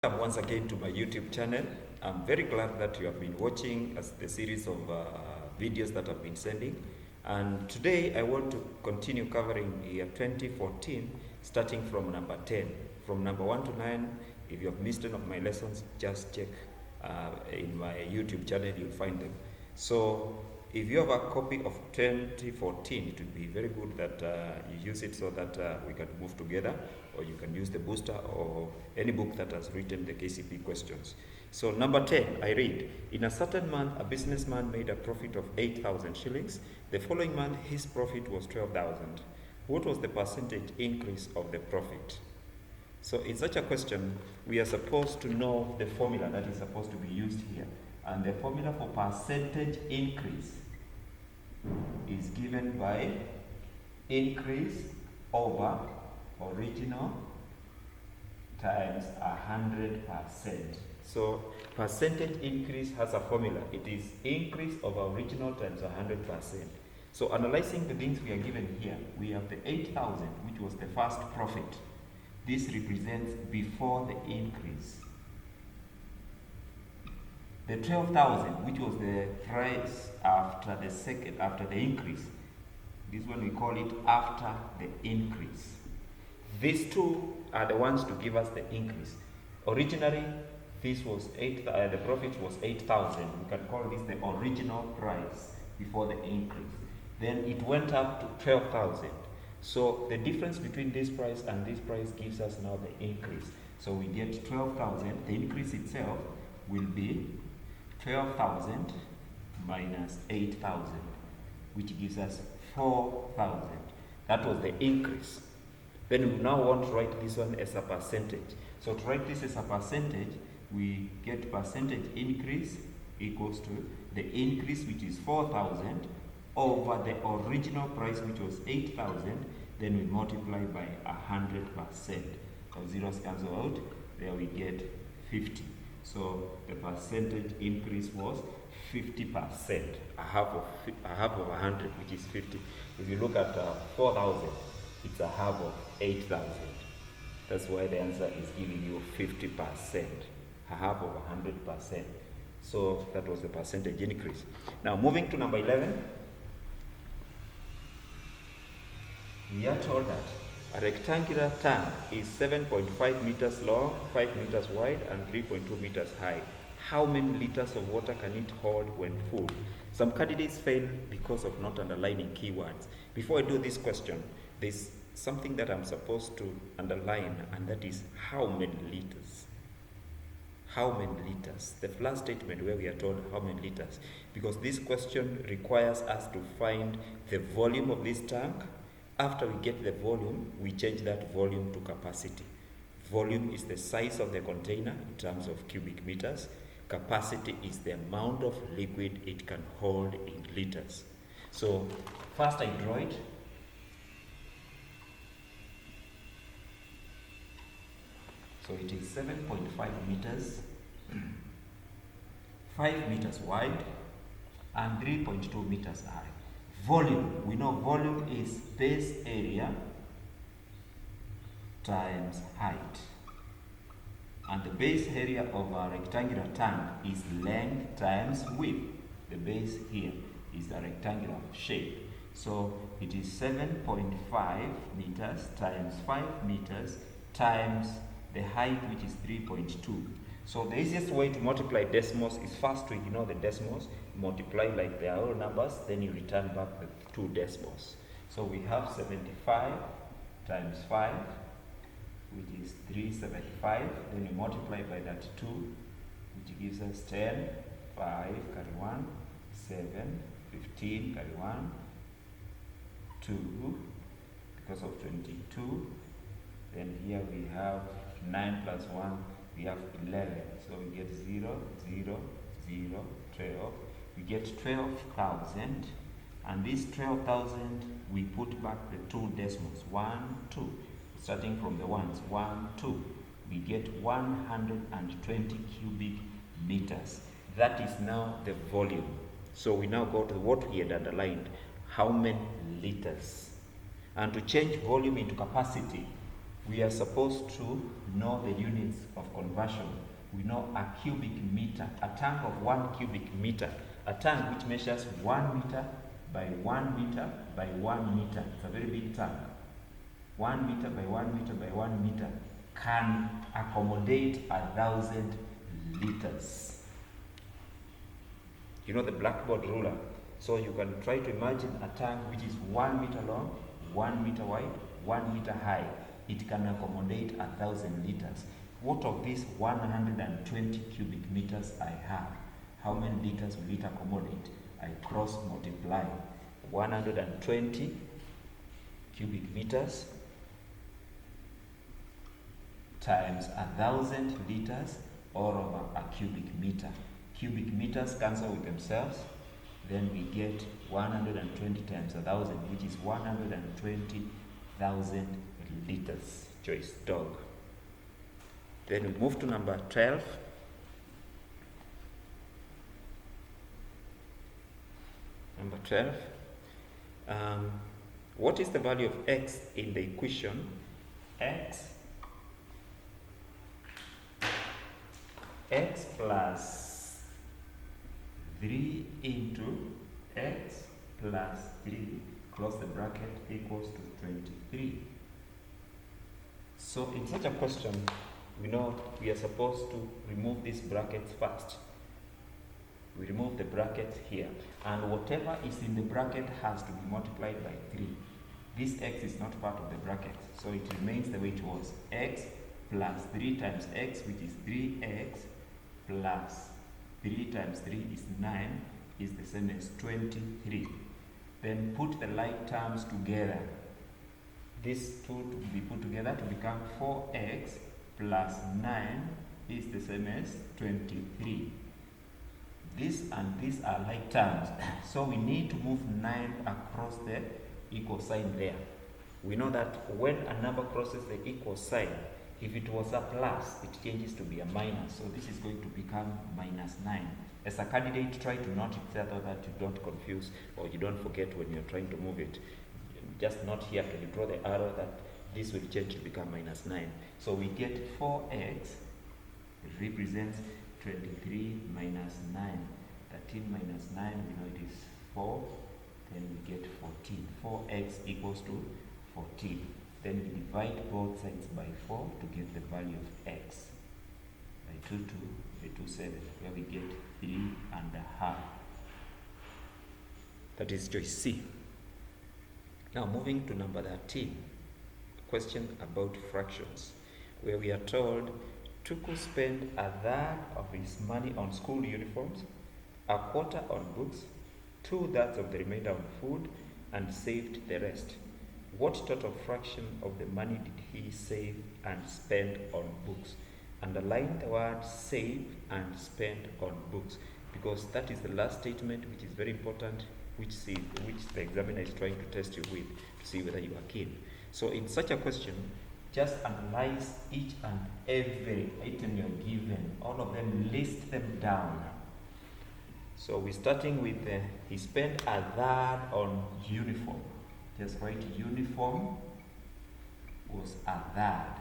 Welcome once again to my YouTube channel. I'm very glad that you have been watching the series of videos that I've been sending. And today I want to continue covering year 2014, starting from number 10. From number 1 to 9, if you have missed any of my lessons, just check in my YouTube channel, you'll find them. So if you have a copy of 2014, it would be very good that you use it so that we can move together, or you can use the booster or any book that has written the KCPE questions. So number 10, I read, in a certain month, a businessman made a profit of 8,000 shillings. The following month, his profit was 12,000. What was the percentage increase of the profit? So in such a question, we are supposed to know the formula that is supposed to be used here. And the formula for percentage increase is given by increase over original times 100%. So percentage increase has a formula. It is increase over original times 100%. So analyzing the things we are given here, we have the 8,000, which was the first profit. This represents before the increase. The 12,000, which was the price after the increase. This one we call it after the increase. These two are the ones to give us the increase. Originally, this was the profit was 8,000. We can call this the original price before the increase. Then it went up to 12,000. So the difference between this price and this price gives us now the increase. So we get 12,000. The increase itself will be 12,000 minus 8,000, which gives us 4,000. That was the increase. Then we now want to write this one as a percentage. So to write this as a percentage, we get percentage increase equals to the increase, which is 4,000, over the original price, which was 8,000. Then we multiply by 100%. So zeros cancel out. There we get 50. So the percentage increase was 50%, a half of 100, which is 50. If you look at 4,000, it's a half of 8,000. That's why the answer is giving you 50%, a half of 100%. So that was the percentage increase. Now moving to number 11, we are told that a rectangular tank is 7.5 meters long, 5 meters wide, and 3.2 meters high. How many liters of water can it hold when full? Some candidates fail because of not underlining keywords. Before I do this question, there's something that I'm supposed to underline, and that is how many liters. How many liters? The last statement where we are told how many liters, because this question requires us to find the volume of this tank. After we get the volume, we change that volume to capacity. Volume is the size of the container in terms of cubic meters. Capacity is the amount of liquid it can hold in liters. So first I draw it. So it is 7.5 meters, 5 meters wide, and 3.2 meters high. Volume, we know volume is base area times height. And the base area of a rectangular tank is length times width. The base here is a rectangular shape. So it is 7.5 meters times 5 meters times the height, which is 3.2. So the easiest way to multiply decimals is first to ignore the decimals, multiply like they are all numbers, then you return back the two decimals. So we have 75 times 5, which is 375. Then you multiply by that 2, which gives us 10, 5, carry 1, 7, 15, carry 1, 2, because of 22. Then here we have 9 plus 1, we have 11. So we get 0, 0, 0, 12. We get 12,000. And this 12,000, we put back the two decimals, 1, 2. Starting from the ones, 1, 2. We get 120 cubic meters. That is now the volume. So we now go to what we had underlined. How many liters? And to change volume into capacity, we are supposed to know the units of conversion. We know a cubic meter, a tank of 1 cubic meter, a tank which measures 1 meter by 1 meter by 1 meter. It's a very big tank. 1 meter by 1 meter by 1 meter can accommodate 1,000 liters. You know the blackboard ruler. So you can try to imagine a tank which is 1 meter long, 1 meter wide, 1 meter high. It can accommodate 1,000 liters. What of these 120 cubic meters I have? How many liters will it accommodate? I cross multiply 120 cubic meters times 1,000 liters all over a cubic meter. Cubic meters cancel with themselves. Then we get 120 times 1,000, which is 120,000 liters. Joyce dog. Then we move to number 12. Number 12. What is the value of x in the equation? X plus 3 into x plus 3, close the bracket, equals to 23. So in such a question, we know we are supposed to remove these brackets first. We remove the brackets here, and whatever is in the bracket has to be multiplied by 3. This x is not part of the bracket, so it remains the way it was. X plus 3 times x, which is 3x, plus 3 times 3 is 9, is the same as 23. Then put the like terms together. These two to be put together to become 4x plus 9 is the same as 23. This and these are like terms. So we need to move 9 across the equal sign there. We know that when a number crosses the equal sign, if it was a plus, it changes to be a minus. So this is going to become minus 9. As a candidate, try to note it so that you don't confuse or you don't forget when you're trying to move it. Just note here after you draw the arrow that this will change to become minus 9. So we get 4x, it represents 23 minus 9. 13 minus 9, we know it is 4. Then we get 14. 4x equals to 14. Then we divide both sides by 4 to get the value of x. By 2, 2, by 2, 7, where we get 3.5. That is choice C. Now moving to number 13, a question about fractions, where we are told Tuku spent a third of his money on school uniforms, a quarter on books, 2/3 of the remainder on food, and saved the rest. What total fraction of the money did he save and spend on books? Underline the word save and spend on books, because that is the last statement, which is very important, which the examiner is trying to test you with to see whether you are keen. So in such a question, just analyze each and every item you're given, all of them, list them down. So we're starting with he spent a third on uniform. Just write uniform was a third.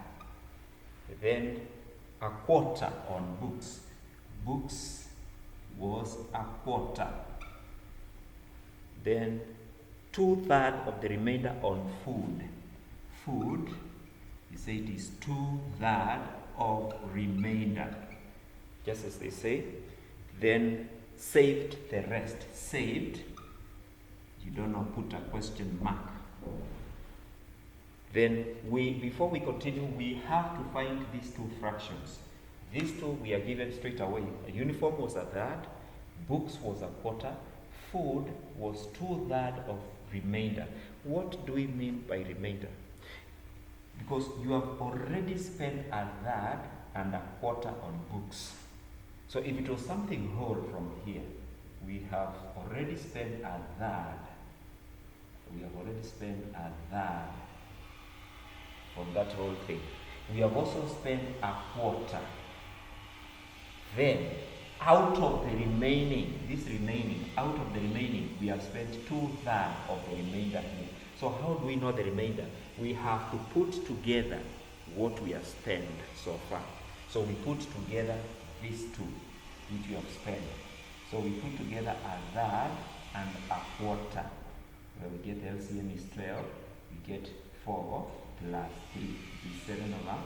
Then a quarter on books. Books was a quarter. Then 2/3 of the remainder on food. Food, you say it is 2/3 of remainder, just as they say. Then saved the rest. Saved, you don't know, put a question mark. Then before we continue, we have to find these two fractions. These two we are given straight away. A uniform was a third, books was a quarter, food was 2/3 of remainder. What do we mean by remainder? Because you have already spent a third and a quarter on books. So if it was something whole from here, we have already spent a third. We have already spent a third from that whole thing. We have also spent a quarter. Then, out of the remaining, we have spent 2/3 of the remainder here. So how do we know the remainder? We have to put together what we have spent so far. So we put together these two, which we have spent. So we put together a third and a quarter. Where we get LCM is 12, we get 4 plus 3 is 7 over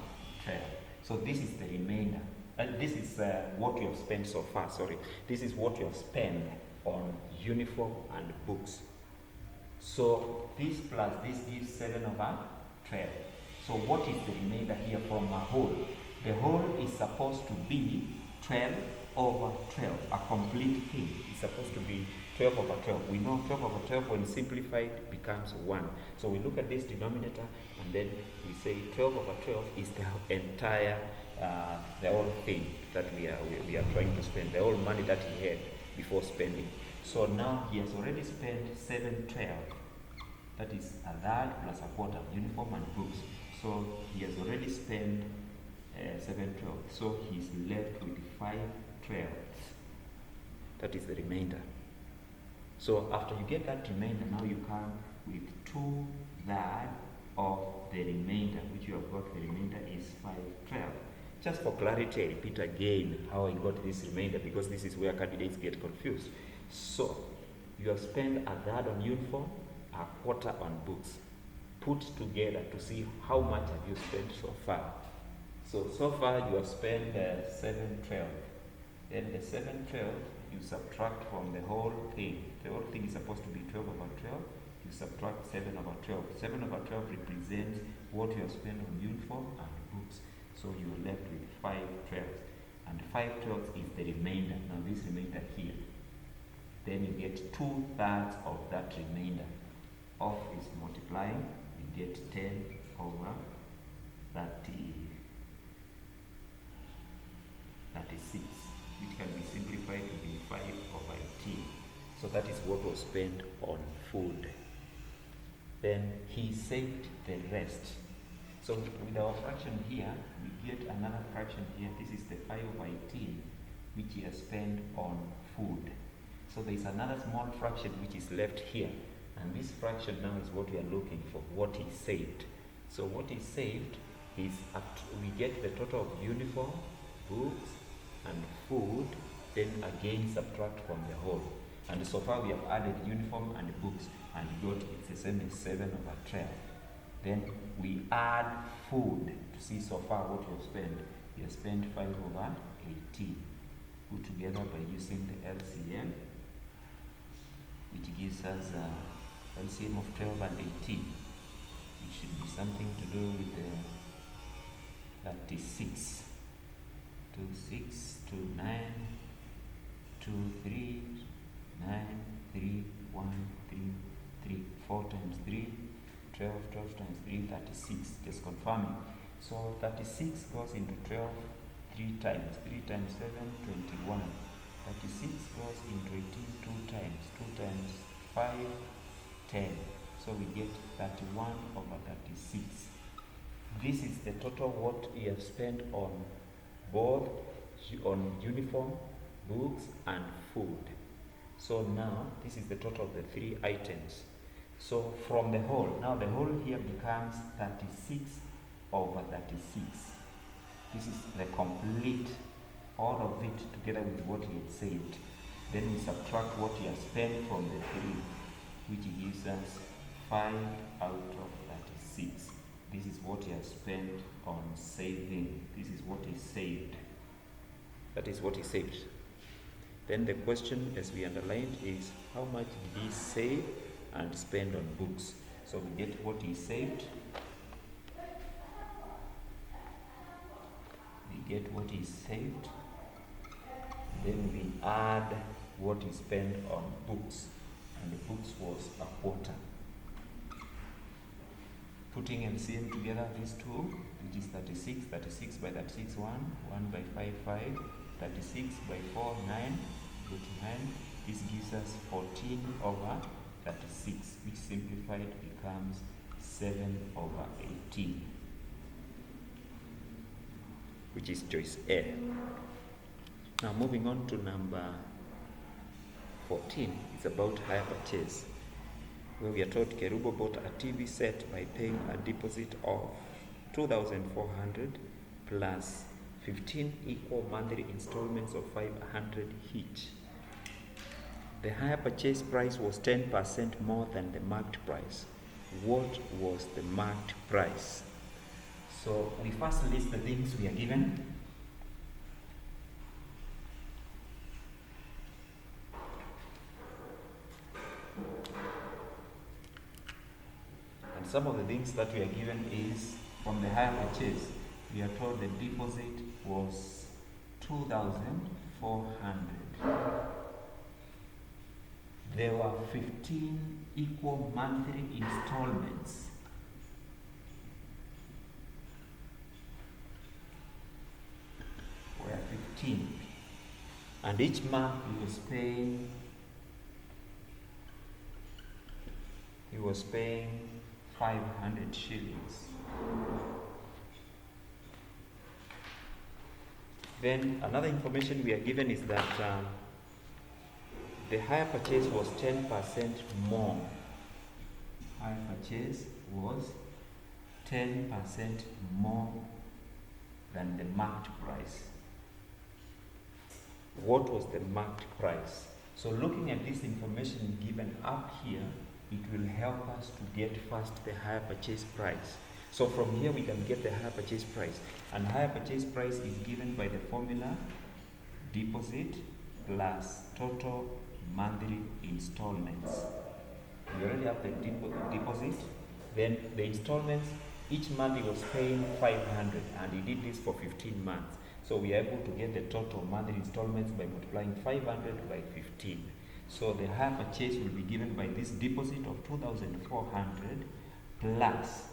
12. So this is the remainder. This is what we have spent so far, sorry. This is what we have spent on uniform and books. So this plus this gives 7 over 12. So what is the remainder here from a whole? The whole is supposed to be 12 over 12. A complete thing is supposed to be 12 over 12. We know 12 over 12 when simplified becomes 1. So we look at this denominator and then we say 12 over 12 is the entire, the whole thing that we are trying to spend, the whole money that he had before spending. So now he has already spent 712. That is a third plus a quarter, uniform and books. So he has already spent 712. So he's left with 512. That is the remainder. So after you get that remainder, now you come with 2/3 of the remainder, which you have got. The remainder is 512. Just for clarity, I repeat again how I got this remainder, because this is where candidates get confused. So you have spent a third on uniform, a quarter on books. Put together to see how much have you spent so far. So far you have spent 712. Then the 712 you subtract from the whole thing. The whole thing is supposed to be 12 over 12. You subtract 7 over 12. 7 over 12 represents what you have spent on uniform and books. So you are left with 512. And 512 is the remainder. Now this remainder here. Then you get 2/3 of that remainder. Off is multiplying. You get 10 over 36, which can be simplified to be 5 over 18. So that is what was spent on food. Then he saved the rest. So with our fraction here, we get another fraction here. This is the 5 over 18, which he has spent on food. So there is another small fraction which is left here. And this fraction now is what we are looking for, what he saved. So what he saved is, we get the total of uniform, books, and food, then again subtract from the whole. And so far we have added uniform and books, and got it's the same as 7 over 12. Then we add food to see so far what we have spent. We have spent 5 over 18. Put together by using the LCM, which gives us LCM of 12 and 18. It should be something to do with the 36. 2, 6, 2, 9, 2, 3, 9, 3, 1, 3, 3, 4 times 3, 12, 12 times 3, 36. Just confirming. So 36 goes into 12 3 times. 3 times 7, 21. 36 goes into 18 2 times. 2 times 5, 10. So we get 31 over 36. This is the total what we have spent on both on uniform, books, and food. So now this is the total of the 3 items. So from the whole, now the whole here becomes 36 over 36. This is the complete, all of it together with what he had saved. Then we subtract what he has spent from the 3, which gives us 5 out of 36. This is what he has spent on saving. This is what he saved. That is what he saved. Then the question, as we underlined, is how much did he save and spend on books? So we get what he saved. We get what he saved. Then we add what he spent on books. And the books was a quarter. Putting LCM together, these two, which is 36, 36 by 36, 1, 1 by 5, 5, 36 by 4, 9, put 9. This gives us 14 over 36, which simplified becomes 7 over 18, which is choice A. Now moving on to number 14, it's about hire purchase, where we are told Kerubo bought a TV set by paying a deposit of 2,400 plus 15 equal monthly installments of 500 each. The higher purchase price was 10% more than the marked price. What was the marked price? So we first list the things we are given. And some of the things that we are given is from the higher purchase. We are told the deposit was 2,400. There were 15 equal monthly installments. Were 15. And each month he was paying 500 shillings. Then another information we are given is that the higher purchase was 10% more. Higher purchase was 10% more than the marked price. What was the marked price? So looking at this information given up here, it will help us to get first the higher purchase price. So from here we can get the higher purchase price. And higher purchase price is given by the formula deposit plus total monthly installments. We already have the deposit. Then the installments, each month he was paying 500 and he did this for 15 months. So we are able to get the total monthly installments by multiplying 500 by 15. So the higher purchase will be given by this deposit of 2,400 plus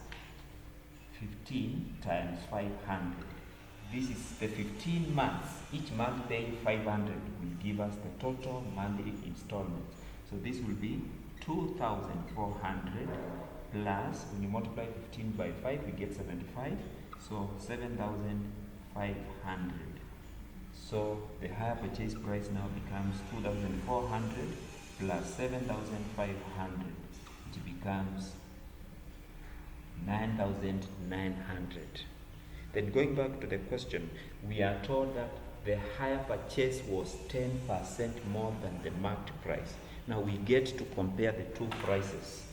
15 times 500. This is the 15 months. Each month paying 500 will give us the total monthly installments. So this will be 2,400 plus, when you multiply 15 by 5, we get 75. So 7,500. So the higher purchase price now becomes 2,400 plus 7,500, which becomes 9,900. Then going back to the question, we are told that the higher purchase was 10% more than the marked price. Now we get to compare the two prices.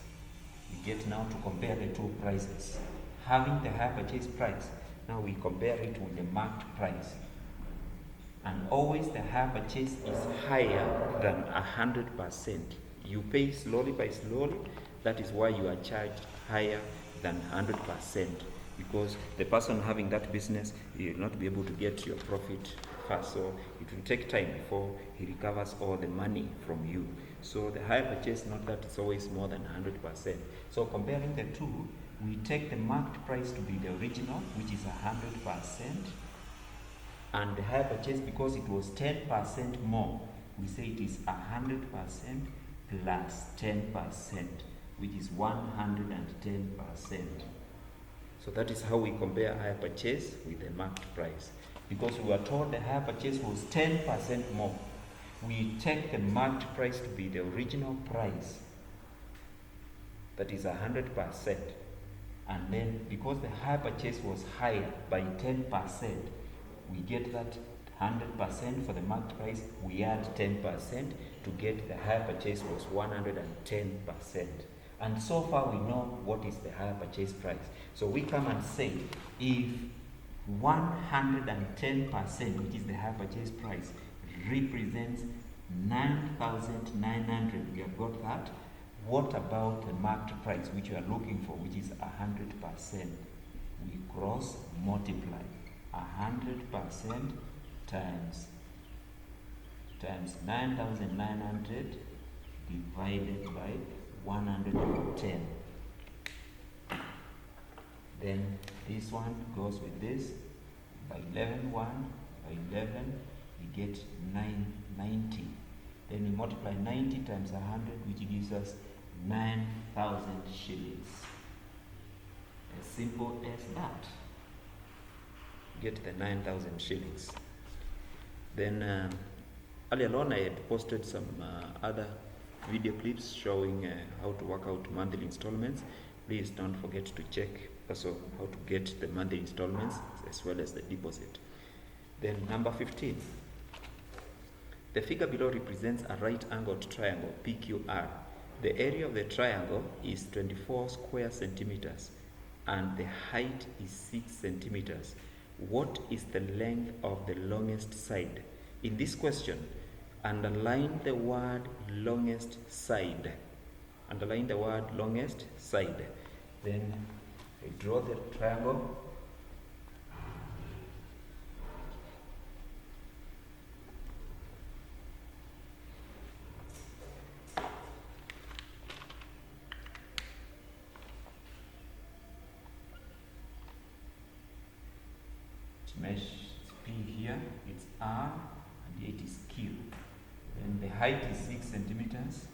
We get now to compare the two prices. Having the higher purchase price, now we compare it with the marked price. And always the higher purchase is higher than 100%. You pay slowly by slowly, that is why you are charged higher than 100%. Because the person having that business, he will not be able to get your profit fast. So it will take time before he recovers all the money from you. So the higher purchase, not that it's always more than 100%. So comparing the two, we take the marked price to be the original, which is 100%. And the higher purchase, because it was 10% more, we say it is 100% plus 10%, which is 110%. So that is how we compare higher purchase with the marked price. Because we were told the higher purchase was 10% more, we take the marked price to be the original price, that is 100%. And then because the higher purchase was higher by 10%, we get that 100% for the marked price, we add 10% to get the higher purchase was 110%. And so far we know what is the higher purchase price. So we come and say, if 110%, which is the higher purchase price, represents 9,900, we have got that. What about the marked price, which we are looking for, which is 100%? We cross multiply 100% times 9,900 divided by 110. Then this one goes with this by 11, by 11 we get 990. Then we multiply 90 times 100, which gives us 9,000 shillings. As simple as that. Get the 9,000 shillings. Then earlier on I had posted some other video clips showing how to work out monthly installments. Please don't forget to check Also how to get the monthly installments as well as the deposit. Then number 15. The figure below represents a right-angled triangle, PQR. The area of the triangle is 24 square centimeters and the height is 6 centimeters. What is the length of the longest side? In this question, underline the word longest side. Underline the word longest side. Then I draw the triangle. Mesh P here, it's R, and it is Q. Then the height is 6 centimeters.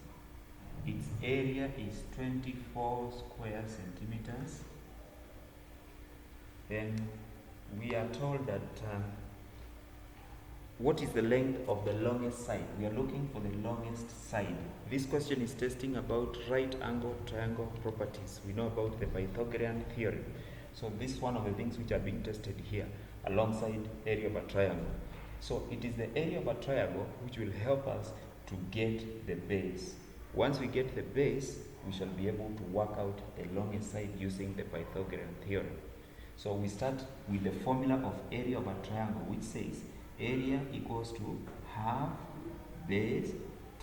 Its area is 24 square centimeters. Then we are told that what is the length of the longest side? We are looking for the longest side. This question is testing about right angle triangle properties. We know about the Pythagorean theorem. So this is one of the things which are being tested here alongside area of a triangle. So it is the area of a triangle which will help us to get the base. Once we get the base, we shall be able to work out the longest side using the Pythagorean theorem. So we start with the formula of area of a triangle, which says area equals to half base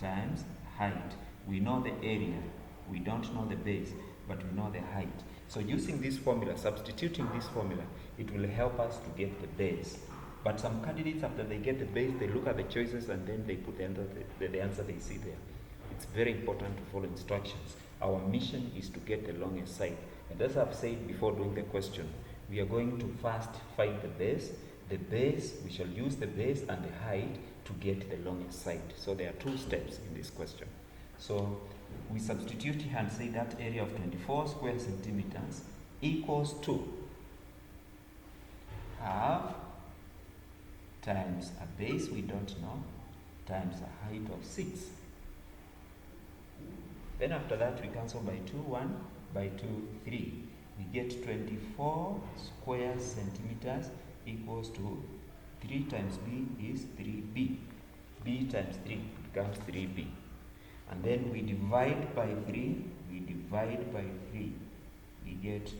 times height. We know the area, we don't know the base, but we know the height. So using this formula, substituting this formula, it will help us to get the base. But some candidates, after they get the base, they look at the choices and then they put the answer they see there. It's very important to follow instructions. Our mission is to get the longest side. And as I've said before doing the question, we are going to first find the base. The base, we shall use the base and the height to get the longest side. So there are two steps in this question. So we substitute here and say that area of 24 square centimeters equals to half times a base we don't know times a height of 6. Then after that we cancel by 2, 1, by 2, 3. We get 24 square centimeters equals to 3 times b is 3b. b times 3 becomes 3b. And then we divide by 3, we divide by 3, we get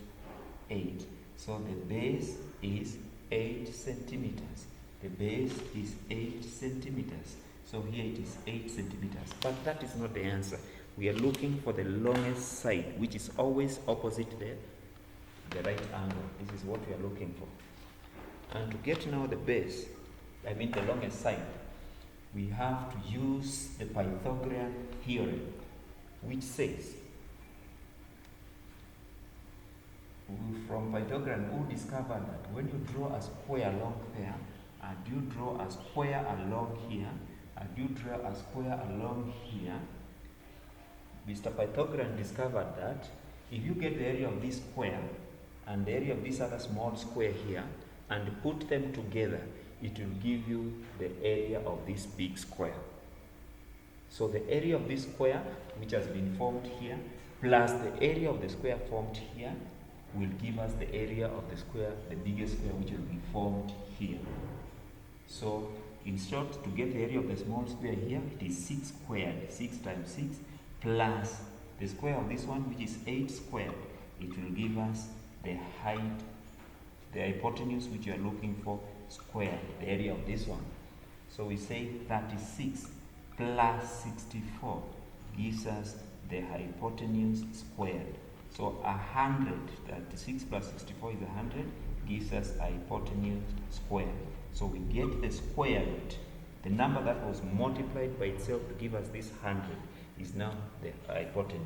8. So the base is 8 centimeters. The base is 8 centimeters. So here it is 8 centimeters. But that is not the answer. We are looking for the longest side, which is always opposite the right angle. This is what we are looking for. And to get now the base, I mean the longest side, we have to use the Pythagorean theorem, which says, from Pythagorean, who discovered that when you draw a square along there, and you draw a square along here, and you draw a square along here, Mr. Pythagorean discovered that if you get the area of this square and the area of this other small square here, and put them together, it will give you the area of this big square. So the area of this square, which has been formed here, plus the area of the square formed here, will give us the area of the square, the biggest square, which will be formed here. So in short, to get the area of the small square here, it is 6 squared, 6 times 6, plus the square of this one, which is 8 squared. It will give us the height, the hypotenuse which you are looking for, squared, the area of this one. So we say 36 plus 64 gives us the hypotenuse squared. So 100, 36 plus 64 is 100, gives us hypotenuse squared. So we get the square root. The number that was multiplied by itself to give us this 100 is now the hypotenuse.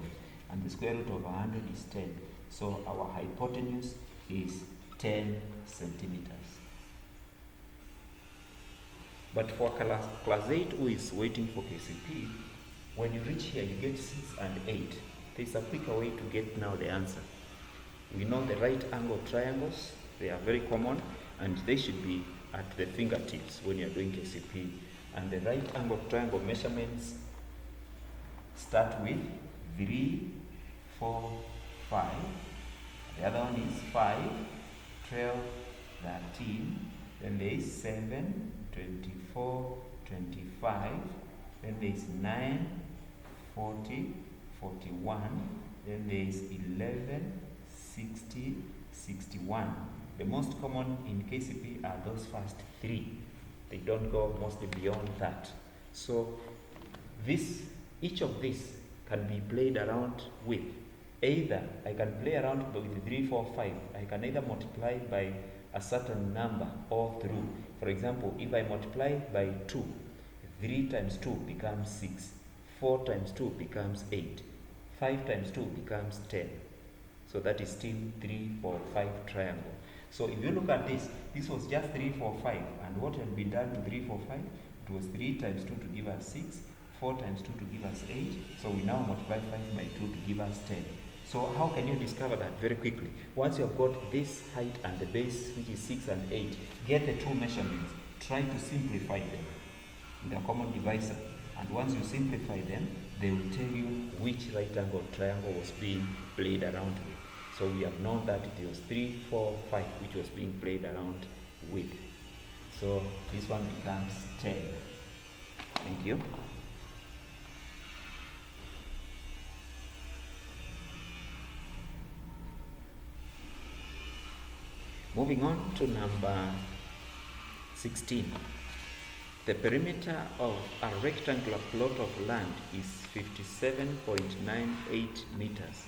And the square root of 100 is 10. So our hypotenuse is 10 centimeters. But for class 8 who is waiting for KCPE, when you reach here, you get 6 and 8. There's a quicker way to get now the answer. We know the right angle triangles, they are very common, and they should be at the fingertips when you're doing KCPE. And the right angle triangle measurements start with 3, 4, 5. The other one is 5, 12, 13. Then there is 7, 24, 25. Then there is 9, 40, 41. Then there is 11, 60, 61. The most common in KCPE are those first three. They don't go mostly beyond that. So each of these can be played around with. Either I can play around with 3, 4, 5. I can either multiply by a certain number all through. For example, if I multiply by 2, 3 times 2 becomes 6. 4 times 2 becomes 8. 5 times 2 becomes 10. So that is still 3, 4, 5 triangle. So if you look at this was just 3, 4, 5. And what had been done to 3, 4, 5? It was 3 times 2 to give us 6. 4 times 2 to give us 8. So we now multiply 5 by 2 to give us 10. So how can you discover that very quickly? Once you have got this height and the base, which is 6 and 8, get the two measurements. Try to simplify them with a common divisor. And once you simplify them, they will tell you which right angle triangle was being played around with. So we have known that it was 3, 4, 5, which was being played around with. So this one becomes 10. Thank you. Moving on to number 16. The perimeter of a rectangular plot of land is 57.98 meters.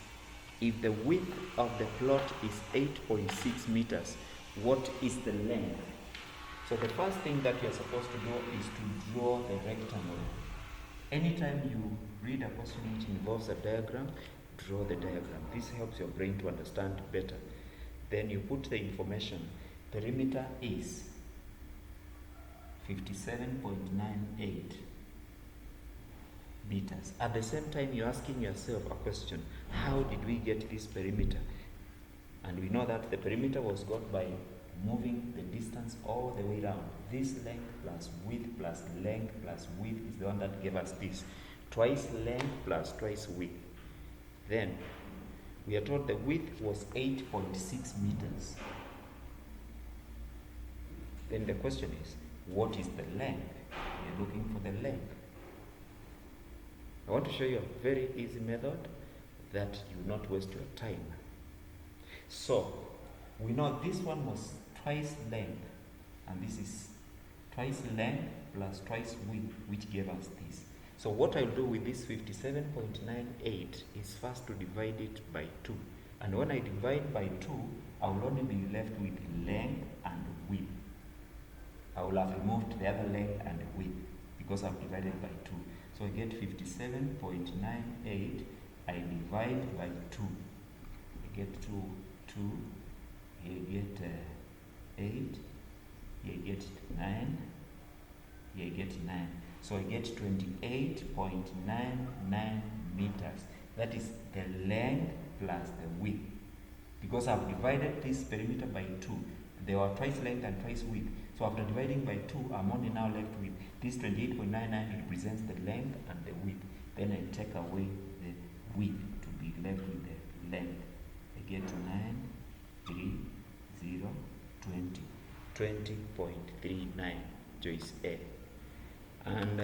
If the width of the plot is 8.6 meters, what is the length? So the first thing that you're supposed to do is to draw the rectangle. Anytime you read a question which involves a diagram, draw the diagram. This helps your brain to understand better. Then you put the information. Perimeter is 57.98 meters. At the same time, you're asking yourself a question. How did we get this perimeter? And we know that the perimeter was got by moving the distance all the way around. This length plus width plus length plus width is the one that gave us this. Twice length plus twice width. Then we are told the width was 8.6 meters. Then the question is, what is the length? We are looking for the length. I want to show you a very easy method that you will not waste your time. So, we know this one was twice length, and this is twice length plus twice width, which gave us this. So what I'll do with this 57.98 is first to divide it by 2. And when I divide by 2, I will only be left with length and width. I will have removed the other length and width because I've divided by 2. So I get 57.98. I divide by 2. I get 2, you get 8, you get 9, you get 9. So I get 28.99 meters. That is the length plus the width. Because I've divided this perimeter by 2. There were twice length and twice width. So after dividing by 2, I'm only now left with this 28.99 represents the length and the width. Then I take away the width to be left with the length. I get 9, 3, 0, 20. 20.39, choice A. And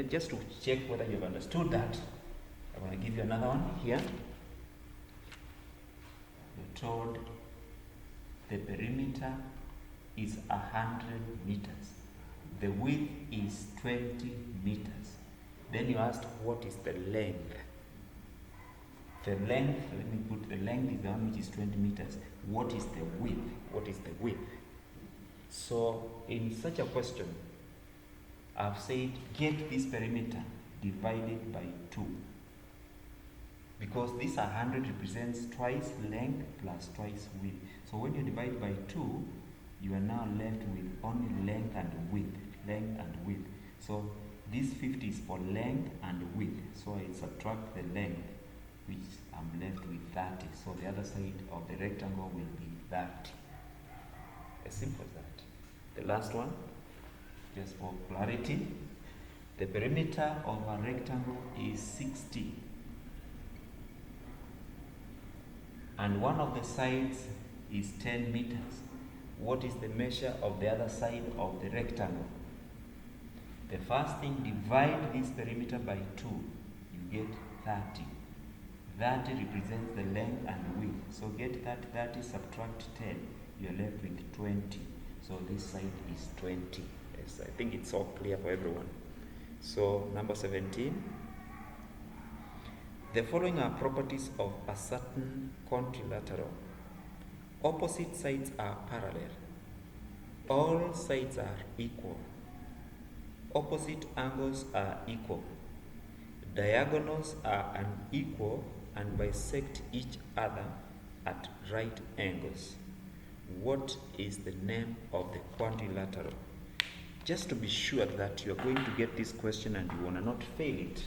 just to check whether you've understood that, I'm going to give you another one here. You're told the perimeter is 100 meters. The width is 20 meters. Then you asked, what is the length? The length, let me put the length is the one which is 20 meters. What is the width? What is the width? So in such a question, I've said get this perimeter divided by 2. Because this 100 represents twice length plus twice width. So when you divide by 2, you are now left with only length and width. Length and width. So this 50 is for length and width. So I subtract the length, which I'm left with 30. So the other side of the rectangle will be 30. As simple as that. The last one, just for clarity, the perimeter of a rectangle is 60. and one of the sides is 10 meters. What is the measure of the other side of the rectangle? The first thing, divide this perimeter by 2. You get 30. 30 represents the length and the width. So get 30, subtract 10. You're left with 20. So this side is 20. Yes, I think it's all clear for everyone. So number 17. The following are properties of a certain quadrilateral. Opposite sides are parallel. All sides are equal. Opposite angles are equal. Diagonals are unequal and bisect each other at right angles. What is the name of the quadrilateral? Just to be sure that you're going to get this question and you want to not fail it,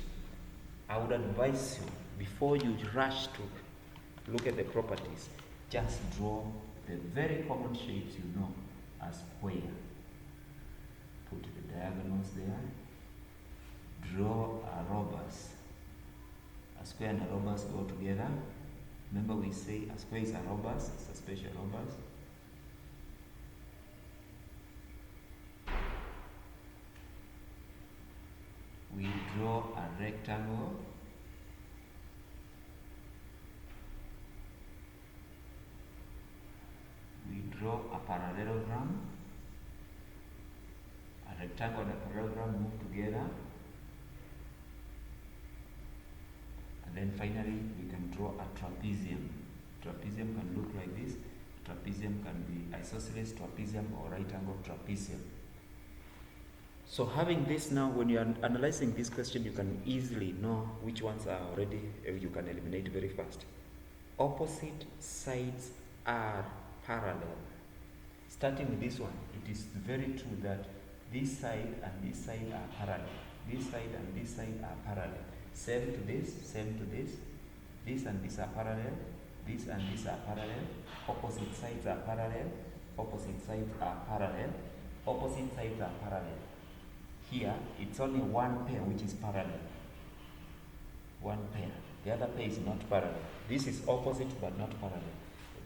I would advise you, before you rush to look at the properties, just draw the very common shapes you know as square. Put the diagonals there. Draw a rhombus. A square and a rhombus go together. Remember, we say a square is a rhombus, it's a special rhombus. We draw a rectangle. We draw a parallelogram. A rectangle and a parallelogram move together. And then finally, we can draw a trapezium. Trapezium can look like this. Trapezium can be isosceles trapezium or right angle trapezium. So having this now, when you are analyzing this question, you can easily know which ones are already, you can eliminate very fast. Opposite sides are parallel. Starting with this one, it is very true that this side and this side are parallel. This side and this side are parallel. Same to this, same to this. This and this are parallel. This and this are parallel. Opposite sides are parallel. Opposite sides are parallel. Opposite sides are parallel. Here, it's only one pair which is parallel. One pair. The other pair is not parallel. This is opposite but not parallel.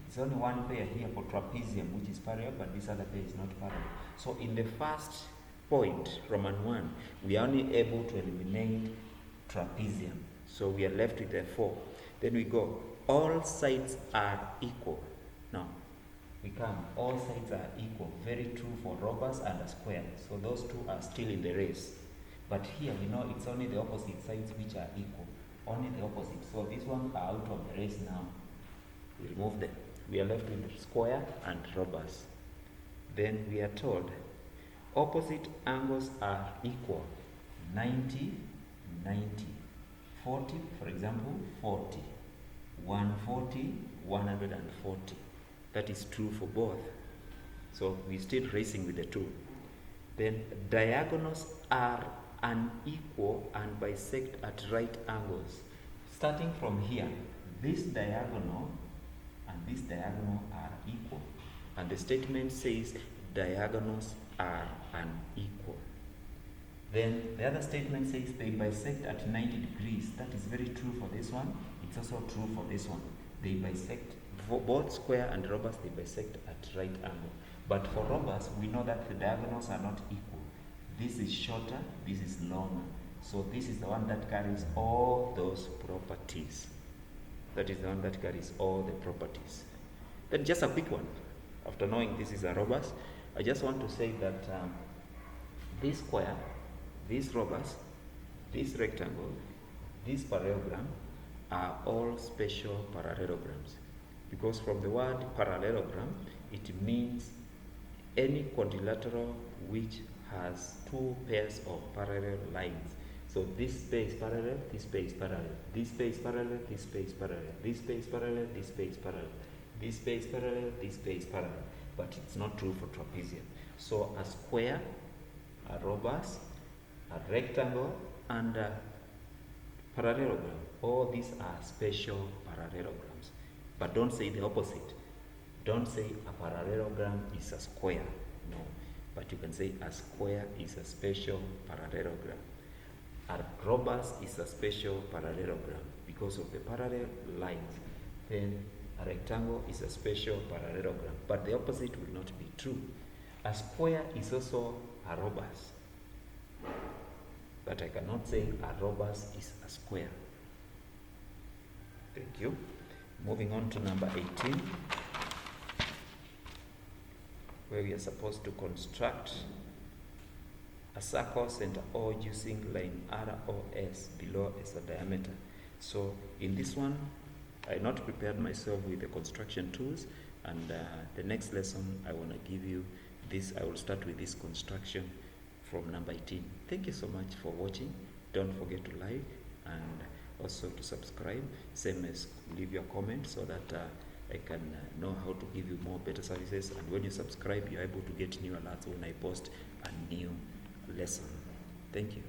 It's only one pair here for trapezium which is parallel, but this other pair is not parallel. So in the first point, Roman 1, we are only able to eliminate trapezium. So we are left with the 4. Then we go, all sides are equal. Now, we come, all sides are equal. Very true for rhombus and a square. So those two are still in the race. But here, we know it's only the opposite sides which are equal. Only the opposite. So these ones are out of the race now. We remove them. We are left with square and rhombus. Then we are told, opposite angles are equal. 90, 90. 40, for example, 40. 140, 140. That is true for both. So we're still racing with the 2. Then diagonals are unequal and bisect at right angles. Starting from here, this diagonal and this diagonal are equal. And the statement says diagonals are unequal. Then the other statement says they bisect at 90 degrees. That is very true for this one. It's also true for this one. They bisect, for both square and rhombus, they bisect at right angle. But for rhombus, we know that the diagonals are not equal. This is shorter, this is longer. So this is the one that carries all those properties. That is the one that carries all the properties. Then just a quick one. After knowing this is a rhombus, I just want to say that this square, this rhombus, this rectangle, this parallelogram are all special parallelograms. Because from the word parallelogram, it means any quadrilateral which has 2 pairs of parallel lines. So this pair is parallel, this pair is parallel, this pair is parallel, this pair is parallel, this pair is parallel, this pair is parallel, this pair is parallel, this pair is parallel. But it's not true for trapezium. So a square, a rhombus, a rectangle, and a parallelogram. All these are special parallelograms. But don't say the opposite. Don't say a parallelogram is a square. No. But you can say a square is a special parallelogram. A rhombus is a special parallelogram because of the parallel lines. Then A rectangle is a special parallelogram, but the opposite will not be true. A square is also a rhombus, but I cannot say a rhombus is a square. Thank you. Moving on to number 18, where we are supposed to construct a circle center O using line ROS below as a diameter. So in this one, I not prepared myself with the construction tools, and the next lesson I want to give you this. I will start with this construction from number 18. Thank you so much for watching. Don't forget to like and also to subscribe, same as leave your comment so that I can know how to give you more better services. And when you subscribe, you're able to get new alerts when I post a new lesson. Thank you.